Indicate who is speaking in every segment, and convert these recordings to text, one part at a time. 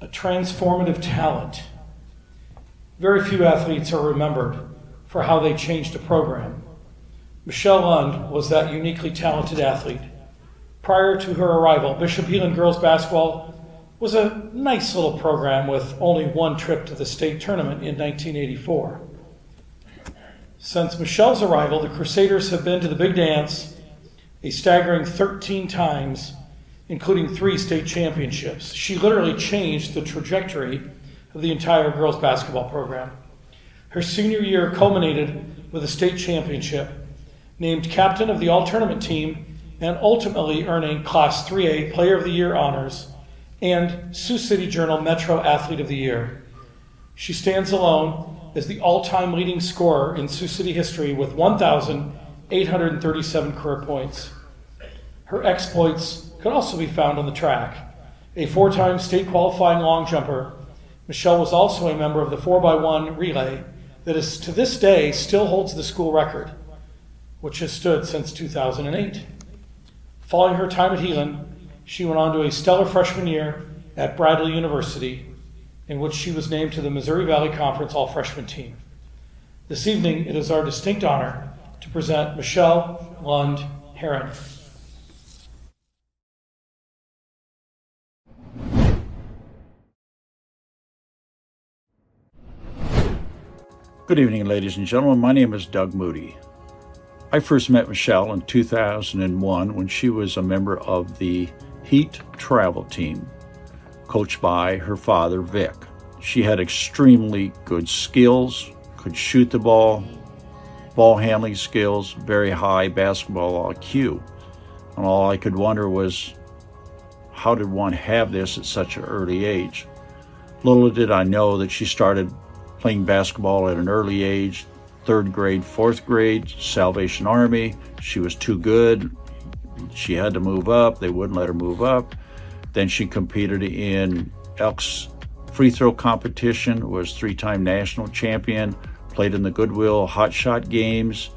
Speaker 1: a transformative talent. Very few athletes are remembered for how they changed a program. Michelle Lund was that uniquely talented athlete. Prior to her arrival, Bishop Heelan girls basketball was a nice little program with only one trip to the state tournament in 1984. Since Michelle's arrival, the Crusaders have been to the Big Dance a staggering 13 times, including 3 state championships. She literally changed the trajectory of the entire girls basketball program. Her senior year culminated with a state championship, named captain of the all-tournament team, and ultimately earning Class 3A Player of the Year honors and Sioux City Journal Metro Athlete of the Year. She stands alone as the all-time leading scorer in Sioux City history with 1,837 career points. Her exploits could also be found on the track. A 4-time state qualifying long jumper, Michelle was also a member of the 4x1 relay that is to this day still holds the school record, which has stood since 2008. Following her time at Heelan, she went on to a stellar freshman year at Bradley University, in which she was named to the Missouri Valley Conference All-Freshman team. This evening, it is our distinct honor to present Michelle Lund Herron.
Speaker 2: Good evening, ladies and gentlemen. My name is Doug Moody. I first met Michelle in 2001 when she was a member of the Heat travel team, coached by her father, Vic. She had extremely good skills, could shoot the ball handling skills, very high basketball IQ. And all I could wonder was, how did one have this at such an early age? Little did I know that she started playing basketball at an early age, 3rd grade, 4th grade, Salvation Army. She was too good. She had to move up. They wouldn't let her move up. Then she competed in Elks free throw competition, was 3-time national champion, played in the Goodwill Hot Shot games,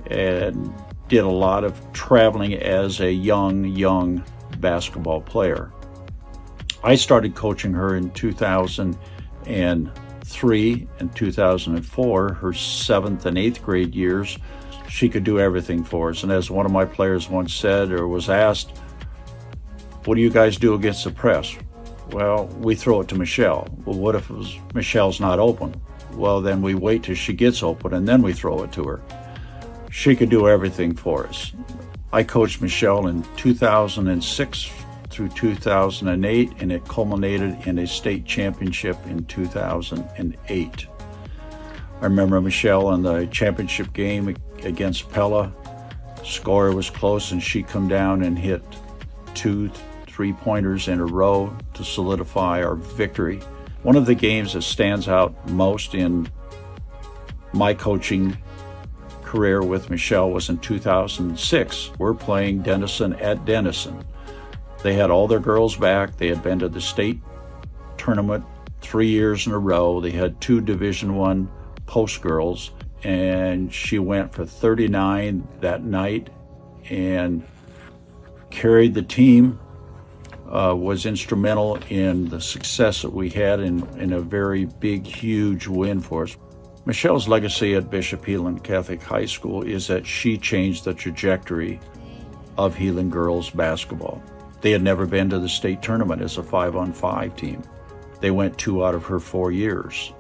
Speaker 2: and did a lot of traveling as a young basketball player. I started coaching her in 2003 and 2004, her 7th and 8th grade years. She could do everything for us. And as one of my players once said, or was asked, what do you guys do against the press? Well, we throw it to Michelle. Well, what if Michelle's not open? Well, then we wait till she gets open and then we throw it to her. She could do everything for us. I coached Michelle in 2006 through 2008, and it culminated in a state championship in 2008. I remember Michelle in the championship game against Pella. Score was close, and she come down and hit 2 3-pointers in a row to solidify our victory. One of the games that stands out most in my coaching career with Michelle was in 2006. We're playing Denison at Denison. They had all their girls back. They had been to the state tournament 3 years in a row. They had 2 Division I post girls, and she went for 39 that night and carried the team, was instrumental in the success that we had in a very big, huge win for us. Michelle's legacy at Bishop Heelan Catholic High School is that she changed the trajectory of Heelan girls basketball. They had never been to the state tournament as a 5-on-5 team. They went 2 out of her 4 years.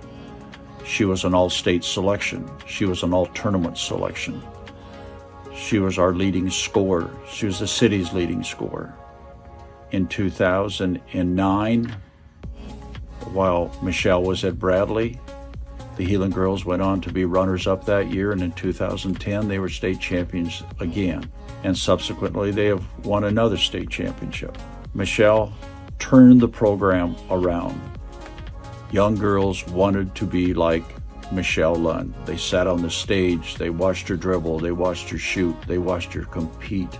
Speaker 2: She was an all-state selection. She was an all-tournament selection. She was our leading scorer. She was the city's leading scorer. In 2009, while Michelle was at Bradley, the Heelan girls went on to be runners-up that year, and in 2010, they were state champions again. And subsequently, they have won another state championship. Michelle turned the program around. Young girls wanted to be like Michelle Lund. They sat on the stage, they watched her dribble, they watched her shoot, they watched her compete.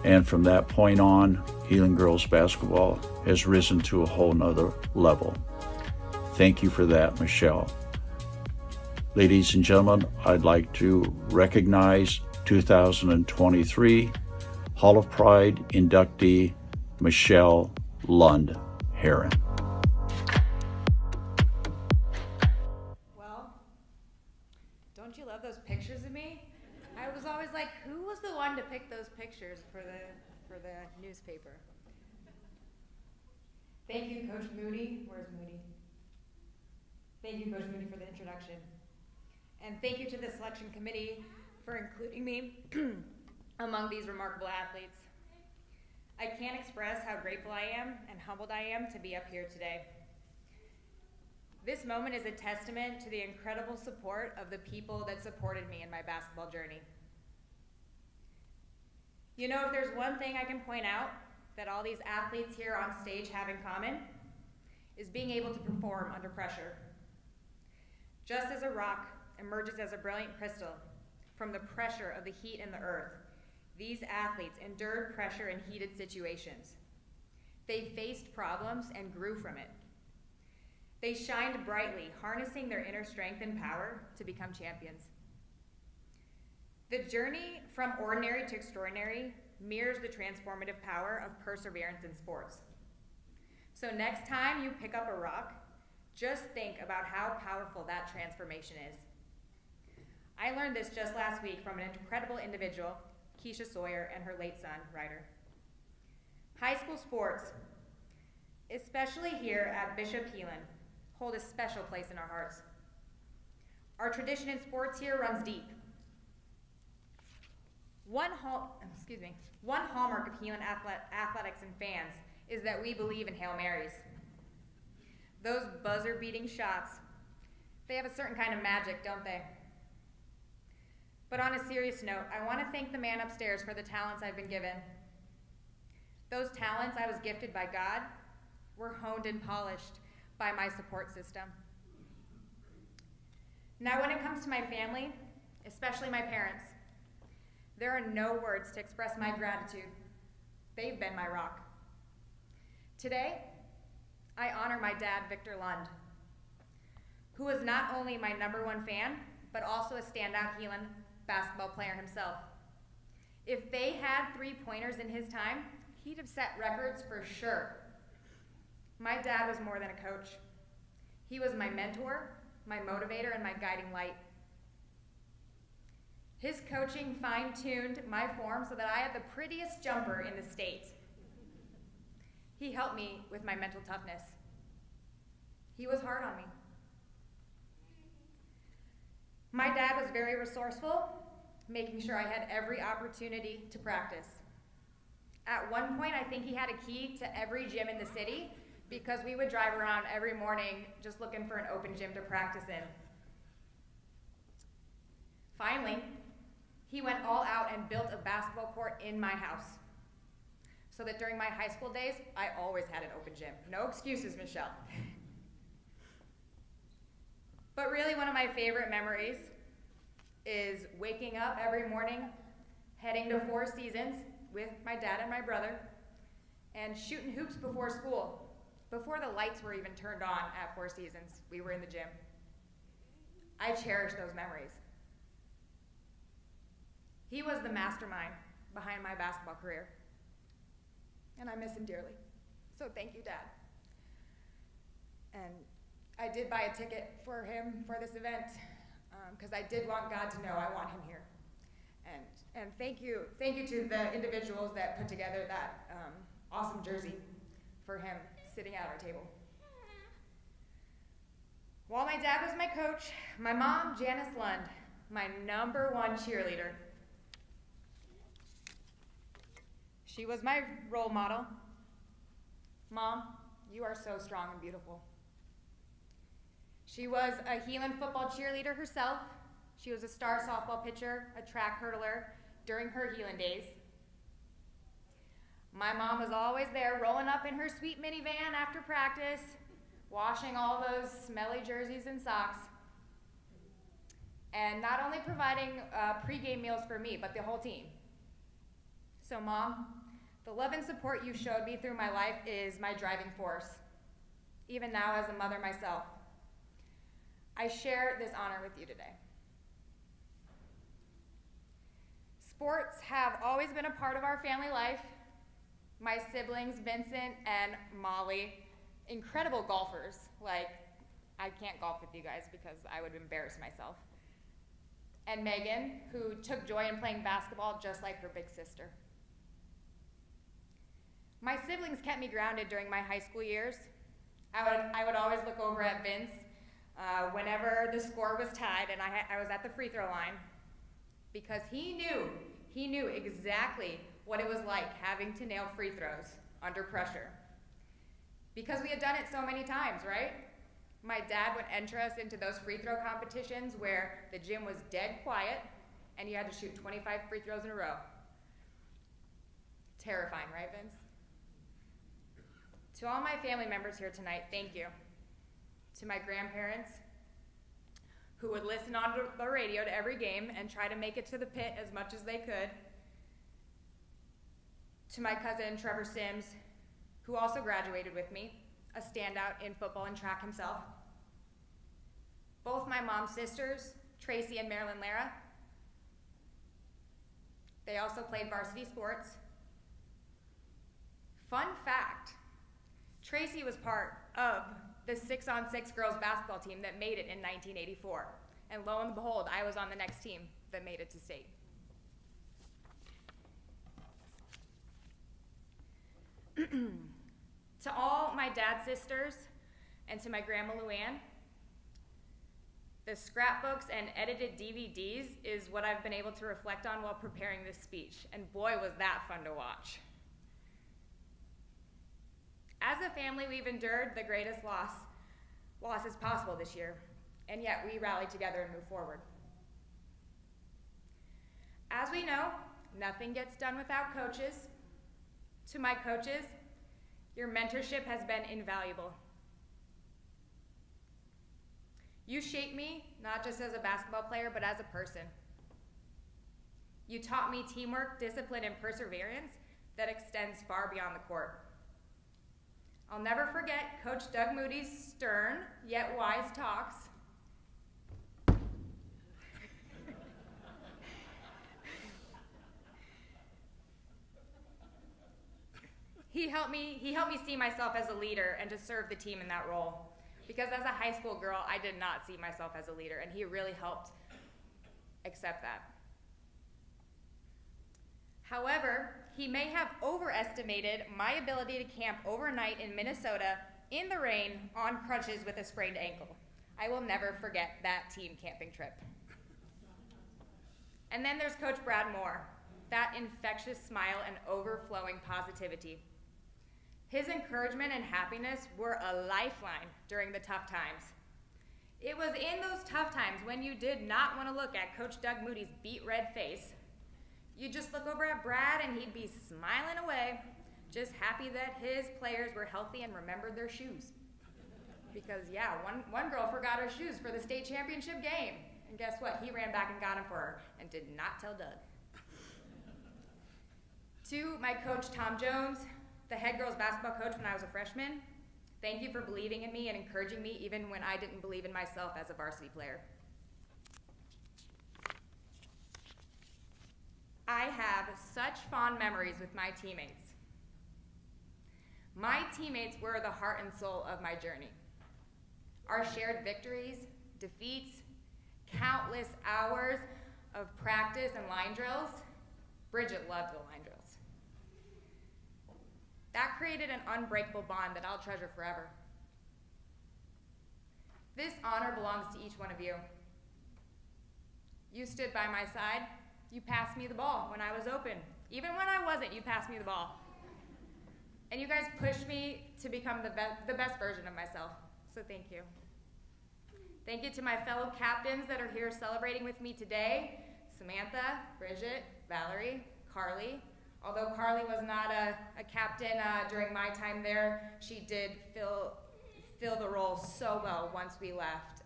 Speaker 2: And from that point on, Heelan girls basketball has risen to a whole nother level. Thank you for that, Michelle. Ladies and gentlemen, I'd like to recognize 2023 Hall of Pride inductee Michelle Lund Herron.
Speaker 3: always like, who was the one to pick those pictures for the newspaper? Thank you, Coach Moody. Where's Moody? Thank you, Coach Moody, for the introduction. And thank you to the selection committee for including me among these remarkable athletes. I can't express how grateful I am and humbled I am to be up here today. This moment is a testament to the incredible support of the people that supported me in my basketball journey. You know, if there's one thing I can point out that all these athletes here on stage have in common, is being able to perform under pressure. Just as a rock emerges as a brilliant crystal from the pressure of the heat and the earth, these athletes endured pressure in heated situations. They faced problems and grew from it. They shined brightly, harnessing their inner strength and power to become champions. The journey from ordinary to extraordinary mirrors the transformative power of perseverance in sports. So next time you pick up a rock, just think about how powerful that transformation is. I learned this just last week from an incredible individual, Keisha Sawyer, and her late son, Ryder. High school sports, especially here at Bishop Heelan, hold a special place in our hearts. Our tradition in sports here runs deep. One hallmark of Heelan athletics and fans is that we believe in Hail Marys. Those buzzer-beating shots, they have a certain kind of magic, don't they? But on a serious note, I want to thank the man upstairs for the talents I've been given. Those talents I was gifted by God were honed and polished by my support system. Now, when it comes to my family, especially my parents, there are no words to express my gratitude. They've been my rock. Today, I honor my dad, Victor Lund, who was not only my #1 fan, but also a standout Heelan basketball player himself. If they had 3-pointers in his time, he'd have set records for sure. My dad was more than a coach. He was my mentor, my motivator, and my guiding light. His coaching fine-tuned my form so that I had the prettiest jumper in the state. He helped me with my mental toughness. He was hard on me. My dad was very resourceful, making sure I had every opportunity to practice. At one point, I think he had a key to every gym in the city because we would drive around every morning just looking for an open gym to practice in. Finally, he went all out and built a basketball court in my house so that during my high school days, I always had an open gym. No excuses, Michelle. But really, one of my favorite memories is waking up every morning, heading to Four Seasons with my dad and my brother, and shooting hoops before school. Before the lights were even turned on at Four Seasons, we were in the gym. I cherish those memories. He was the mastermind behind my basketball career, and I miss him dearly. So thank you, Dad. And I did buy a ticket for him for this event because I did want God to know I want him here. And thank you to the individuals that put together that awesome jersey for him sitting at our table. While my dad was my coach, my mom, Janice Lund, my #1 cheerleader. She was my role model. Mom, you are so strong and beautiful. She was a Heelan football cheerleader herself. She was a star softball pitcher, a track hurdler during her Heelan days. My mom was always there rolling up in her sweet minivan after practice, washing all those smelly jerseys and socks, and not only providing pregame meals for me, but the whole team. So Mom, the love and support you showed me through my life is my driving force, even now as a mother myself. I share this honor with you today. Sports have always been a part of our family life. My siblings, Vincent and Molly, incredible golfers. Like, I can't golf with you guys because I would embarrass myself. and Megan, who took joy in playing basketball just like her big sister. My siblings kept me grounded during my high school years. I would always look over at Vince whenever the score was tied and I was at the free throw line, because he knew exactly what it was like having to nail free throws under pressure. Because we had done it so many times, right? My dad would enter us into those free throw competitions where the gym was dead quiet and you had to shoot 25 free throws in a row. Terrifying, right, Vince? To all my family members here tonight, thank you. To my grandparents, who would listen on the radio to every game and try to make it to the pit as much as they could. To my cousin, Trevor Sims, who also graduated with me, a standout in football and track himself. Both my mom's sisters, Tracy and Marilyn Lara, they also played varsity sports. Fun fact, Tracy was part of the 6-on-6 girls basketball team that made it in 1984. And lo and behold, I was on the next team that made it to state. To all my dad's sisters and to my grandma Luann, the scrapbooks and edited DVDs is what I've been able to reflect on while preparing this speech, and boy was that fun to watch. As a family, we've endured the greatest losses possible this year, and yet we rallied together and moved forward. As we know, nothing gets done without coaches. To my coaches, your mentorship has been invaluable. You shaped me, not just as a basketball player, but as a person. You taught me teamwork, discipline, and perseverance that extends far beyond the court. I'll never forget Coach Doug Moody's stern, yet wise talks. He helped me see myself as a leader and to serve the team in that role. Because as a high school girl, I did not see myself as a leader, and he really helped accept that. However, he may have overestimated my ability to camp overnight in Minnesota in the rain on crutches with a sprained ankle. I will never forget that team camping trip. And then there's Coach Brad Moore, that infectious smile and overflowing positivity. His encouragement and happiness were a lifeline during the tough times. It was in those tough times when you did not want to look at Coach Doug Moody's beet red face. You just look over at Brad and he'd be smiling away, just happy that his players were healthy and remembered their shoes. Because yeah, one girl forgot her shoes for the state championship game. And guess what? He ran back and got them for her and did not tell Doug. To my coach, Tom Jones, the head girls basketball coach when I was a freshman, thank you for believing in me and encouraging me even when I didn't believe in myself as a varsity player. I have such fond memories with my teammates. My teammates were the heart and soul of my journey. Our shared victories, defeats, countless hours of practice and line drills. Bridget loved the line drills. That created an unbreakable bond that I'll treasure forever. This honor belongs to each one of you. You stood by my side. You passed me the ball when I was open. Even when I wasn't, you passed me the ball. And you guys pushed me to become the best version of myself. So thank you. Thank you to my fellow captains that are here celebrating with me today. Samantha, Bridget, Valerie, Carly. Although Carly was not a captain during my time there, she did fill the role so well once we left.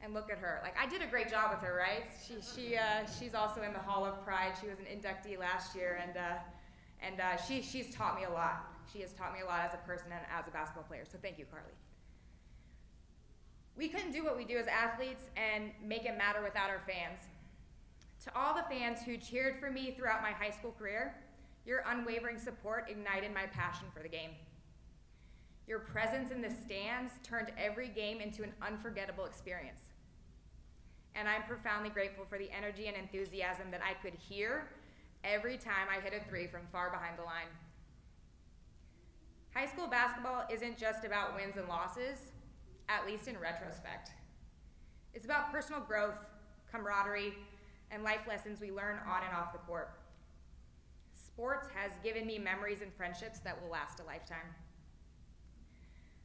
Speaker 3: And look at her. Like, I did a great job with her, right? She's also in the Hall of Pride. She was an inductee last year, and she's taught me a lot. She has taught me a lot as a person and as a basketball player. So thank you, Carly. We couldn't do what we do as athletes and make it matter without our fans. To all the fans who cheered for me throughout my high school career, your unwavering support ignited my passion for the game. Your presence in the stands turned every game into an unforgettable experience. and I'm profoundly grateful for the energy and enthusiasm that I could hear every time I hit a three from far behind the line. High school basketball isn't just about wins and losses, at least in retrospect. It's about personal growth, camaraderie, and life lessons we learn on and off the court. Sports has given me memories and friendships that will last a lifetime.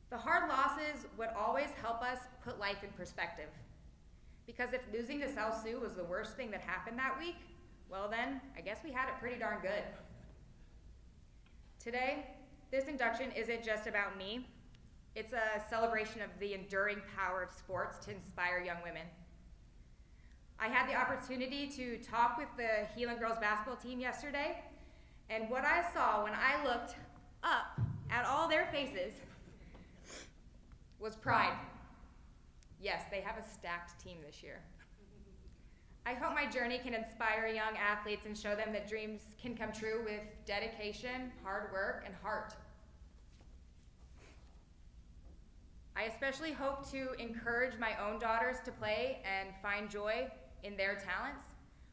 Speaker 3: The hard losses would always help us put life in perspective. Because if losing to South Sioux was the worst thing that happened that week, well then, I guess we had it pretty darn good. Today, this induction isn't just about me. It's a celebration of the enduring power of sports to inspire young women. I had the opportunity to talk with the Heelan girls basketball team yesterday, and what I saw when I looked up at all their faces was pride. Yes, they have a stacked team this year. I hope my journey can inspire young athletes and show them that dreams can come true with dedication, hard work, and heart. I especially hope to encourage my own daughters to play and find joy in their talents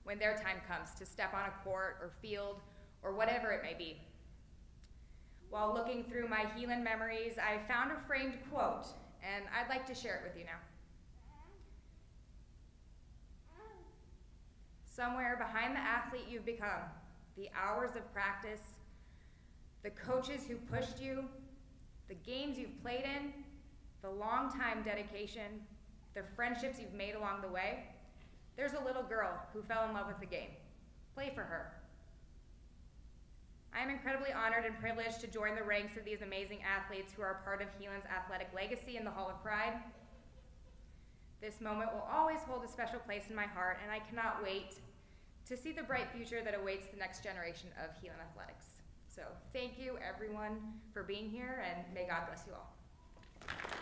Speaker 3: when their time comes to step on a court or field or whatever it may be. While looking through my Heelan memories, I found a framed quote, and I'd like to share it with you now. Somewhere behind the athlete you've become, the hours of practice, the coaches who pushed you, the games you've played in, the long time dedication, the friendships you've made along the way, there's a little girl who fell in love with the game. Play for her. I am incredibly honored and privileged to join the ranks of these amazing athletes who are part of Heelan's athletic legacy in the Hall of Pride. This moment will always hold a special place in my heart, and I cannot wait to see the bright future that awaits the next generation of Heelan athletics. So thank you everyone for being here, and may God bless you all.